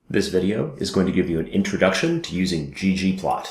This video is going to give you an introduction to using ggplot.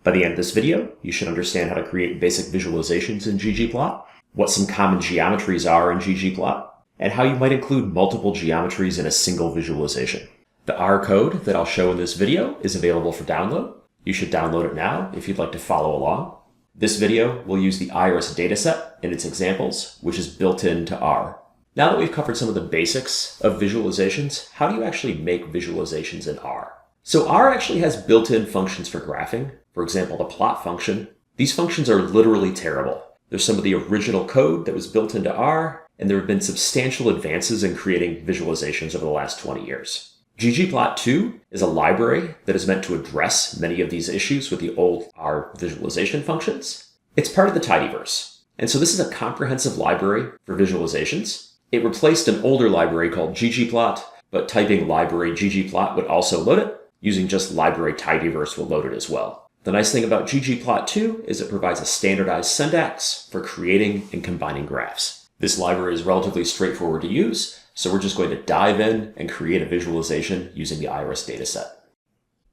By the end of this video, you should understand how to create basic visualizations in ggplot, what some common geometries are in ggplot, and how you might include multiple geometries in a single visualization. The R code that I'll show in this video is available for download. You should download it now if you'd like to follow along. This video will use the iris dataset and its examples, which is built into R. Now that we've covered some of the basics of visualizations, how do you actually make visualizations in R? So R actually has built-in functions for graphing. For example, the plot function. These functions are literally terrible. They're some of the original code that was built into R, and there have been substantial advances in creating visualizations over the last 20 years. ggplot2 is a library that is meant to address many of these issues with the old R visualization functions. It's part of the tidyverse. And so this is a comprehensive library for visualizations. It replaced an older library called ggplot, but typing library ggplot would also load it. Using just library tidyverse will load it as well. The nice thing about ggplot2 is it provides a standardized syntax for creating and combining graphs. This library is relatively straightforward to use, so we're just going to dive in and create a visualization using the iris dataset.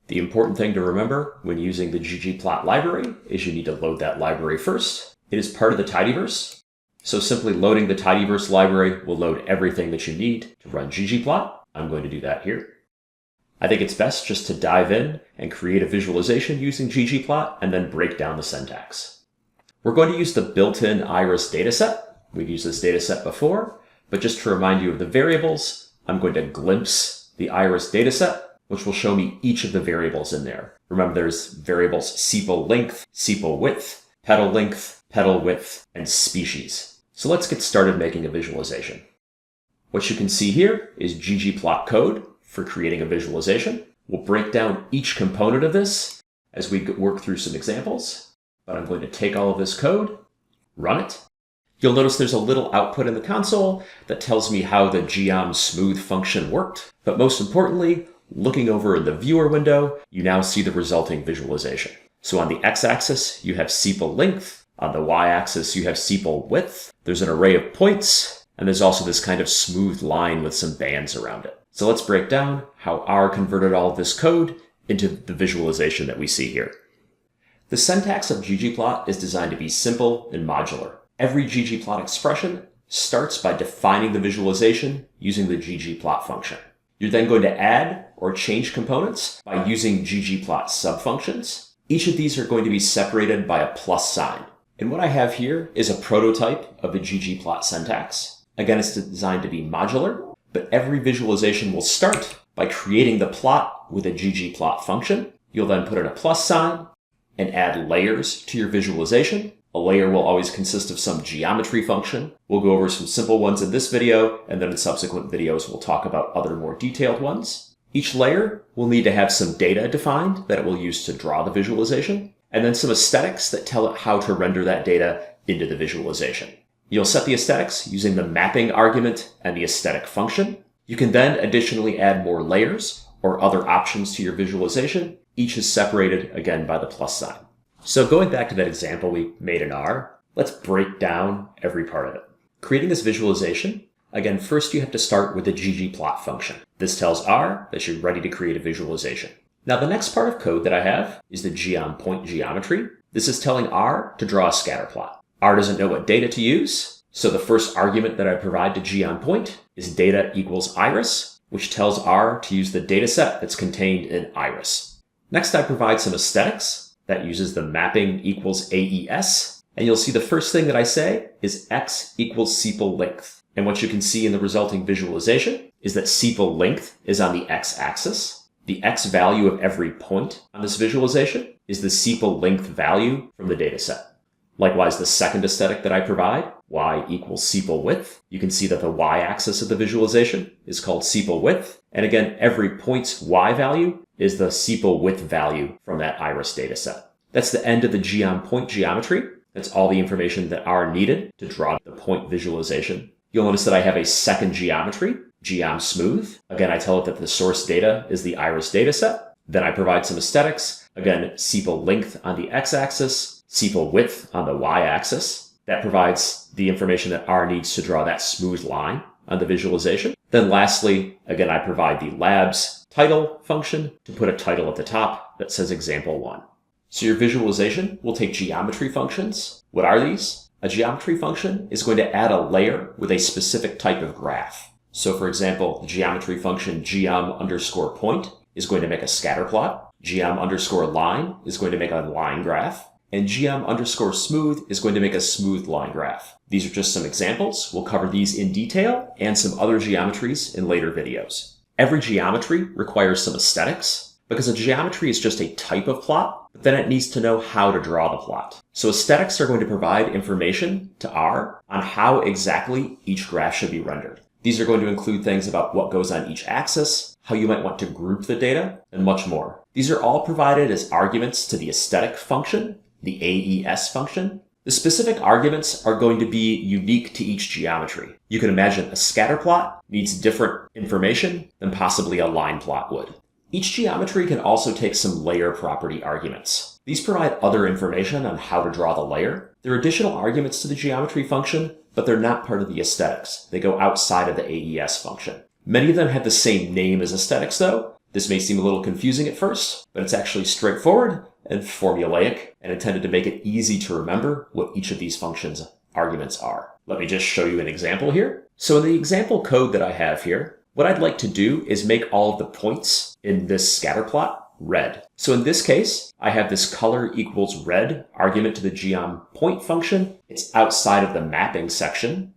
The important thing to remember when using the ggplot library is you need to load that library first. It is part of the tidyverse. So simply loading the tidyverse library will load everything that you need to run ggplot. I'm going to do that here. I think it's best just to dive in and create a visualization using ggplot and then break down the syntax. We're going to use the built-in iris dataset. We've used this dataset before, but just to remind you of the variables, I'm going to glimpse the iris dataset, which will show me each of the variables in there. Remember, there's variables sepal length, sepal width, petal width, and species. So let's get started making a visualization. What you can see here is ggplot code for creating a visualization. We'll break down each component of this as we work through some examples, but I'm going to take all of this code, run it. You'll notice there's a little output in the console that tells me how the geom smooth function worked, but most importantly, looking over in the viewer window, you now see the resulting visualization. So on the x-axis, you have sepal length. On the y-axis, you have sepal width. There's an array of points, and there's also this kind of smooth line with some bands around it. So let's break down how R converted all of this code into the visualization that we see here. The syntax of ggplot is designed to be simple and modular. Every ggplot expression starts by defining the visualization using the ggplot function. You're then going to add or change components by using ggplot subfunctions. Each of these are going to be separated by a plus sign. And what I have here is a prototype of the ggplot syntax. Again, it's designed to be modular, but every visualization will start by creating the plot with a ggplot function. You'll then put in a plus sign and add layers to your visualization. A layer will always consist of some geometry function. We'll go over some simple ones in this video, and then in subsequent videos, we'll talk about other more detailed ones. Each layer will need to have some data defined that it will use to draw the visualization, and then some aesthetics that tell it how to render that data into the visualization. You'll set the aesthetics using the mapping argument and the aesthetic function. You can then additionally add more layers or other options to your visualization. Each is separated again by the plus sign. So going back to that example we made in R, let's break down every part of it. Creating this visualization, again, first you have to start with the ggplot function. This tells R that you're ready to create a visualization. Now the next part of code that I have is the geom point geometry. This is telling R to draw a scatter plot. R doesn't know what data to use, so the first argument that I provide to geom point is data equals iris, which tells R to use the data set that's contained in iris. Next, I provide some aesthetics that uses the mapping equals AES, and you'll see the first thing that I say is x equals sepal length. And what you can see in the resulting visualization is that sepal length is on the x-axis. The x value of every point on this visualization is the sepal length value from the dataset. Likewise, the second aesthetic that I provide, y equals sepal width, you can see that the y-axis of the visualization is called sepal width. And again, every point's y value is the sepal width value from that iris dataset. That's the end of the geom point geometry. That's all the information that R needed to draw the point visualization. You'll notice that I have a second geometry, geom smooth. Again, I tell it that the source data is the iris dataset. Then I provide some aesthetics. Again, sepal length on the x-axis, sepal width on the y-axis. That provides the information that R needs to draw that smooth line on the visualization. Then lastly, again, I provide the labs title function to put a title at the top that says example 1. So your visualization will take geometry functions. What are these? A geometry function is going to add a layer with a specific type of graph. So for example, the geometry function geom_point is going to make a scatter plot. Geom_line is going to make a line graph. And geom_smooth is going to make a smooth line graph. These are just some examples. We'll cover these in detail and some other geometries in later videos. Every geometry requires some aesthetics because a geometry is just a type of plot, but then it needs to know how to draw the plot. So aesthetics are going to provide information to R on how exactly each graph should be rendered. These are going to include things about what goes on each axis, how you might want to group the data, and much more. These are all provided as arguments to the aesthetic function, the AES function. The specific arguments are going to be unique to each geometry. You can imagine a scatter plot needs different information than possibly a line plot would. Each geometry can also take some layer property arguments. These provide other information on how to draw the layer. They're additional arguments to the geometry function, but they're not part of the aesthetics. They go outside of the AES function. Many of them have the same name as aesthetics though. This may seem a little confusing at first, but it's actually straightforward and formulaic and intended to make it easy to remember what each of these functions' arguments are. Let me just show you an example here. So in the example code that I have here, what I'd like to do is make all of the points in this scatter plot red. So in this case, I have this color equals red argument to the geom_point function. It's outside of the mapping section.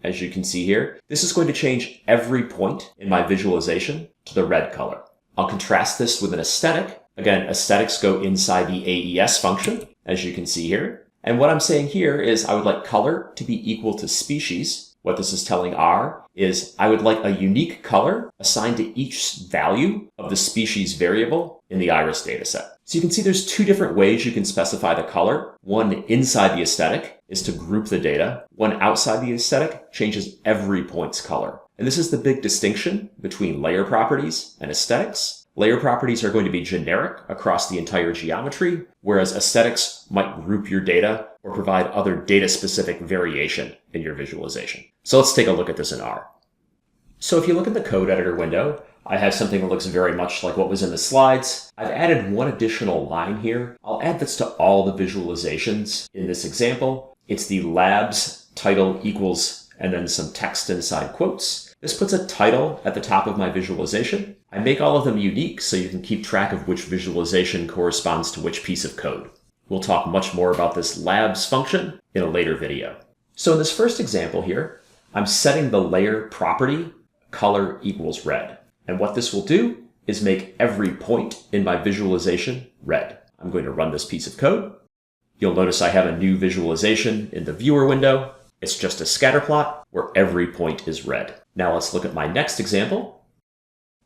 As you can see here, this is going to change every point in my visualization to the red color. I'll contrast this with an aesthetic. Again, aesthetics go inside the AES function, as you can see here. And what I'm saying here is I would like color to be equal to species. What this is telling R is I would like a unique color assigned to each value of the species variable in the iris dataset. So you can see there's two different ways you can specify the color. One inside the aesthetic is to group the data. One outside the aesthetic changes every point's color. And this is the big distinction between layer properties and aesthetics. Layer properties are going to be generic across the entire geometry, whereas aesthetics might group your data or provide other data-specific variation in your visualization. So let's take a look at this in R. So if you look at the code editor window, I have something that looks very much like what was in the slides. I've added one additional line here. I'll add this to all the visualizations in this example. It's the labs title equals and then some text inside quotes. This puts a title at the top of my visualization. I make all of them unique so you can keep track of which visualization corresponds to which piece of code. We'll talk much more about this labs function in a later video. So in this first example here, I'm setting the layer property color equals red. And what this will do is make every point in my visualization red. I'm going to run this piece of code. You'll notice I have a new visualization in the viewer window. It's just a scatter plot where every point is red. Now let's look at my next example.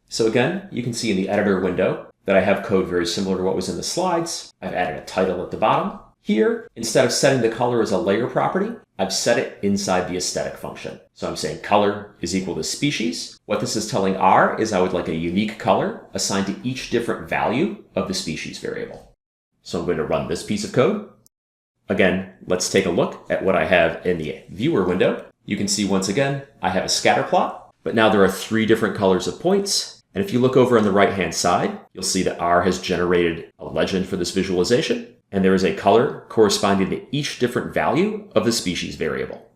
So again, you can see in the editor window that I have code very similar to what was in the slides. I've added a title at the bottom. Here, instead of setting the color as a layer property, I've set it inside the aesthetic function. So I'm saying color is equal to species. What this is telling R is I would like a unique color assigned to each different value of the species variable. So I'm going to run this piece of code. Again, let's take a look at what I have in the viewer window. You can see once again, I have a scatter plot, but now there are three different colors of points. And if you look over on the right-hand side, you'll see that R has generated a legend for this visualization, and there is a color corresponding to each different value of the species variable.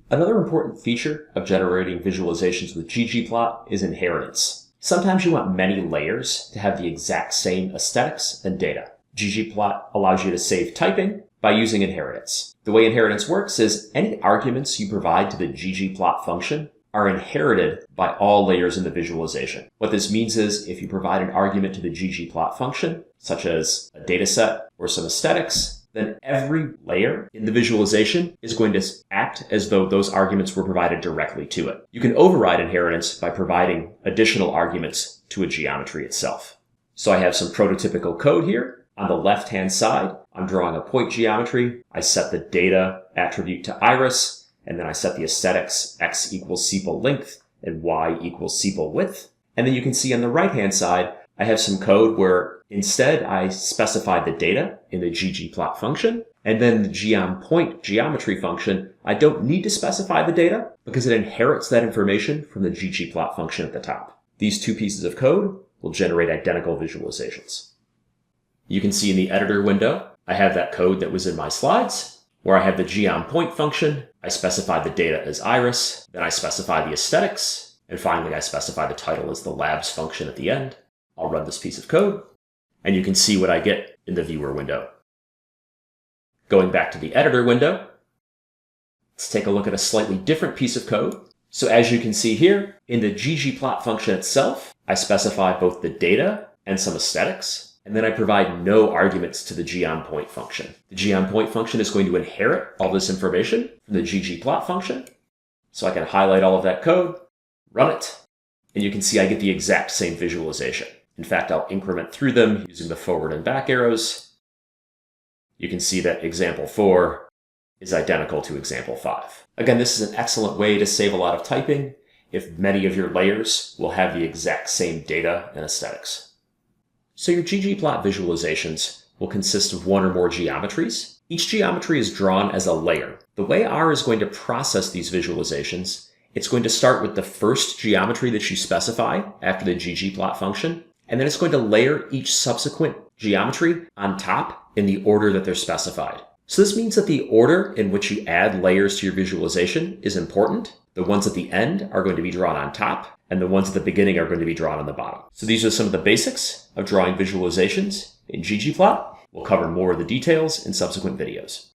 Another important feature of generating visualizations with ggplot is inheritance. Sometimes you want many layers to have the exact same aesthetics and data. ggplot allows you to save typing by using inheritance. The way inheritance works is any arguments you provide to the ggplot function are inherited by all layers in the visualization. What this means is if you provide an argument to the ggplot function, such as a dataset or some aesthetics, then every layer in the visualization is going to act as though those arguments were provided directly to it. You can override inheritance by providing additional arguments to a geometry itself. So I have some prototypical code here. On the left-hand side, I'm drawing a point geometry. I set the data attribute to iris, and then I set the aesthetics x equals sepal length and y equals sepal width. And then you can see on the right-hand side, I have some code where instead I specify the data in the ggplot function, And then the gonPoint geometry function, I don't need to specify the data because it inherits that information from the ggplot function at the top. These two pieces of code will generate identical visualizations. You can see in the editor window, I have that code that was in my slides, where I have the gonPoint function, I specify the data as iris, then I specify the aesthetics, and finally I specify the title as the labs function at the end. I'll run this piece of code, and you can see what I get in the viewer window. Going back to the editor window, let's take a look at a slightly different piece of code. So as you can see here, in the ggplot function itself, I specify both the data and some aesthetics, and then I provide no arguments to the gonPoint function. The gonPoint function is going to inherit all this information from the ggplot function. So I can highlight all of that code, run it, and you can see I get the exact same visualization. In fact, I'll increment through them using the forward and back arrows. You can see that example 4 is identical to example 5. Again, this is an excellent way to save a lot of typing if many of your layers will have the exact same data and aesthetics. So your ggplot visualizations will consist of one or more geometries. Each geometry is drawn as a layer. The way R is going to process these visualizations, it's going to start with the first geometry that you specify after the ggplot function, and then it's going to layer each subsequent geometry on top in the order that they're specified. So this means that the order in which you add layers to your visualization is important. The ones at the end are going to be drawn on top, and the ones at the beginning are going to be drawn on the bottom. So these are some of the basics of drawing visualizations in ggplot. We'll cover more of the details in subsequent videos.